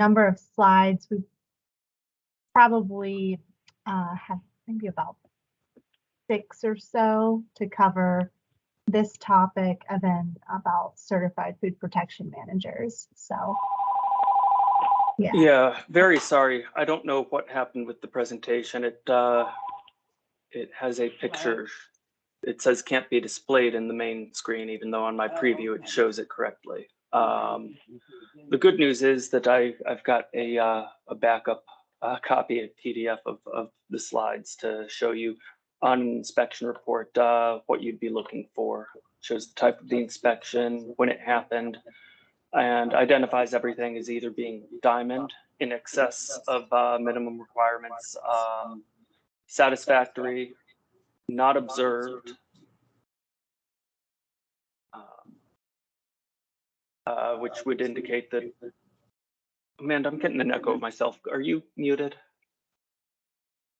number of slides. We probably have maybe about 6 or so to cover this topic, and then about certified food protection managers. So yeah, very sorry. I don't know what happened with the presentation. It has a picture. It says can't be displayed in the main screen, even though on my preview it shows it correctly. The good news is that I've got a backup copy, a PDF of the slides to show you on an inspection report what you'd be looking for. Shows the type of the inspection, when it happened, and identifies everything as either being diamond, in excess of minimum requirements, satisfactory, not observed, which would indicate that, Amanda, I'm getting an echo of myself. Are you muted?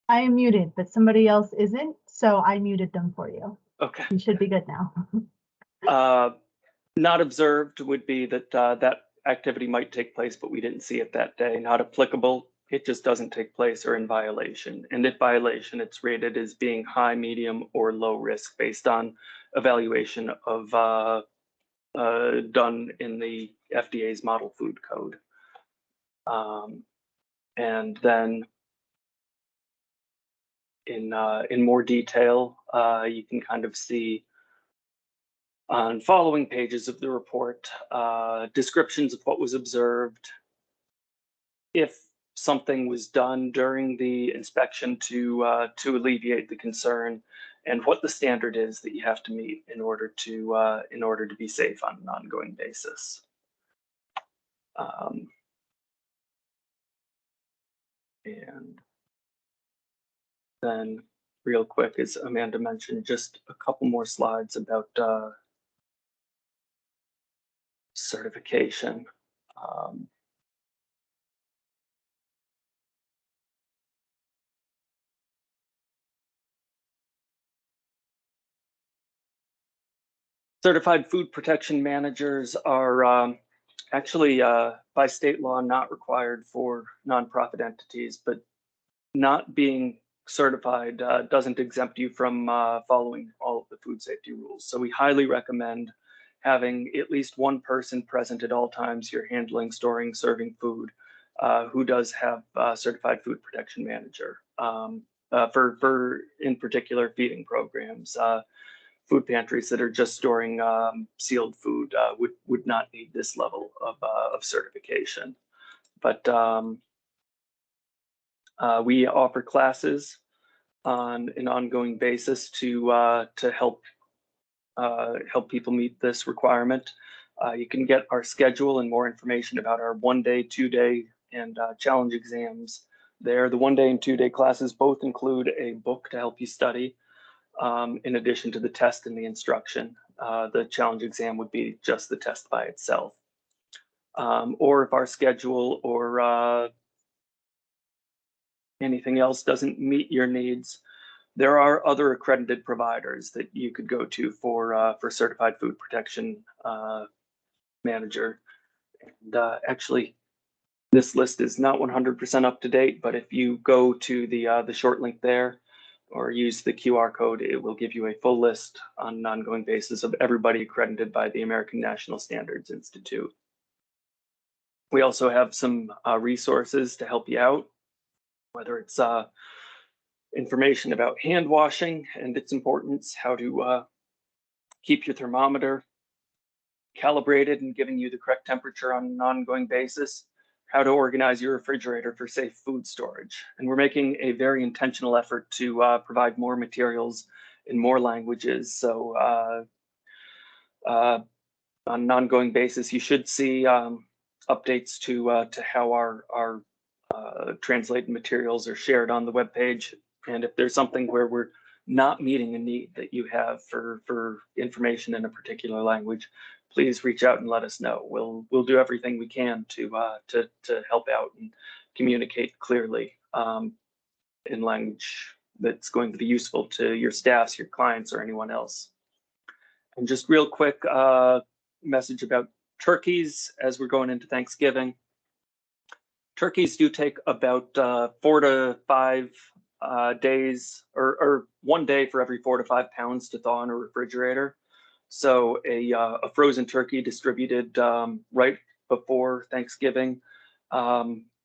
I am muted, but somebody else isn't, so I muted them for you. Okay. You should be good now. Not observed would be that that activity might take place, but we didn't see it that day. Not applicable, it just doesn't take place, or in violation. And if violation, it's rated as being high, medium, or low risk based on evaluation of done in the FDA's Model Food Code. And then in more detail, you can kind of see on following pages of the report, descriptions of what was observed, if something was done during the inspection to alleviate the concern, and what the standard is that you have to meet in order to be safe on an ongoing basis. And then real quick, as Amanda mentioned, just a couple more slides about certification. Certified food protection managers are actually by state law not required for nonprofit entities, but not being certified doesn't exempt you from following all of the food safety rules. So we highly recommend having at least one person present at all times you're handling, storing, serving food who does have certified food protection manager for in particular feeding programs. Food pantries that are just storing sealed food would not need this level of certification. But we offer classes on an ongoing basis to help people meet this requirement. You can get our schedule and more information about our 1-day, 2-day, and challenge exams there. The 1-day and 2-day classes both include a book to help you study, in addition to the test and the instruction. The challenge exam would be just the test by itself. Or if our schedule or anything else doesn't meet your needs, there are other accredited providers that you could go to for certified food protection manager. And actually, this list is not 100% up to date, but if you go to the short link there or use the QR code, it will give you a full list on an ongoing basis of everybody accredited by the American National Standards Institute. We also have some resources to help you out, whether it's information about hand washing and its importance, how to keep your thermometer calibrated and giving you the correct temperature on an ongoing basis, how to organize your refrigerator for safe food storage. And we're making a very intentional effort to provide more materials in more languages. So on an ongoing basis, you should see updates to how our translated materials are shared on the webpage. And if there's something where we're not meeting a need that you have for information in a particular language, please reach out and let us know. We'll do everything we can to help out and communicate clearly in language that's going to be useful to your staffs, your clients, or anyone else. And just real quick message about turkeys as we're going into Thanksgiving. Turkeys do take about 4 to 5 days, or 1 day for every 4 to 5 pounds to thaw in a refrigerator. So a frozen turkey distributed right before Thanksgiving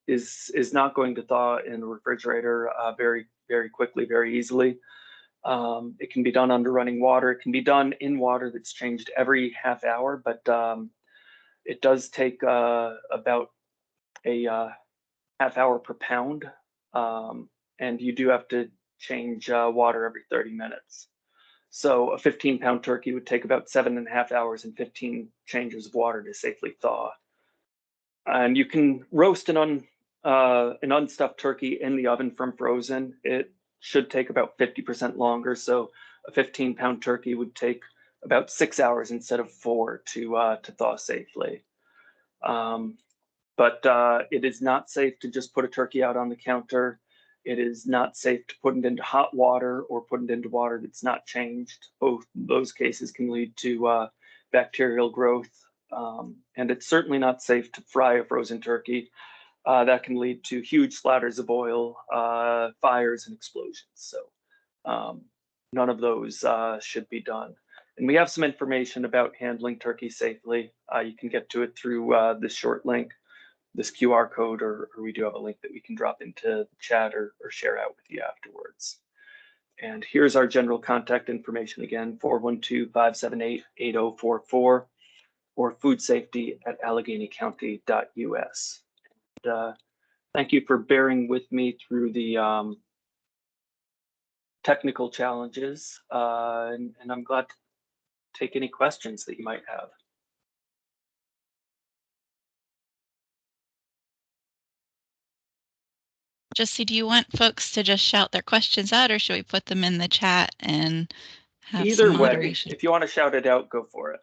is not going to thaw in the refrigerator very quickly, very easily. It can be done under running water. It can be done in water that's changed every half hour, but it does take about a half hour per pound, and you do have to change water every 30 minutes. So a 15-pound turkey would take about 7.5 hours and 15 changes of water to safely thaw. And you can roast an unstuffed turkey in the oven from frozen. It should take about 50% longer. So a 15-pound turkey would take about 6 hours instead of 4 to thaw safely. But it is not safe to just put a turkey out on the counter. It is not safe to put it into hot water or put it into water that's not changed. Both those cases can lead to bacterial growth. And it's certainly not safe to fry a frozen turkey. That can lead to huge splatters of oil, fires, and explosions. So none of those should be done. And we have some information about handling turkey safely. You can get to it through this short link, this QR code, or we do have a link that we can drop into the chat or share out with you afterwards. And here's our general contact information again, 412-578-8044, or foodsafety@AlleghenyCounty.us. Thank you for bearing with me through the technical challenges, and I'm glad to take any questions that you might have. Jesse, do you want folks to just shout their questions out, or should we put them in the chat and have Either some way, moderation? if you want to shout it out, go for it.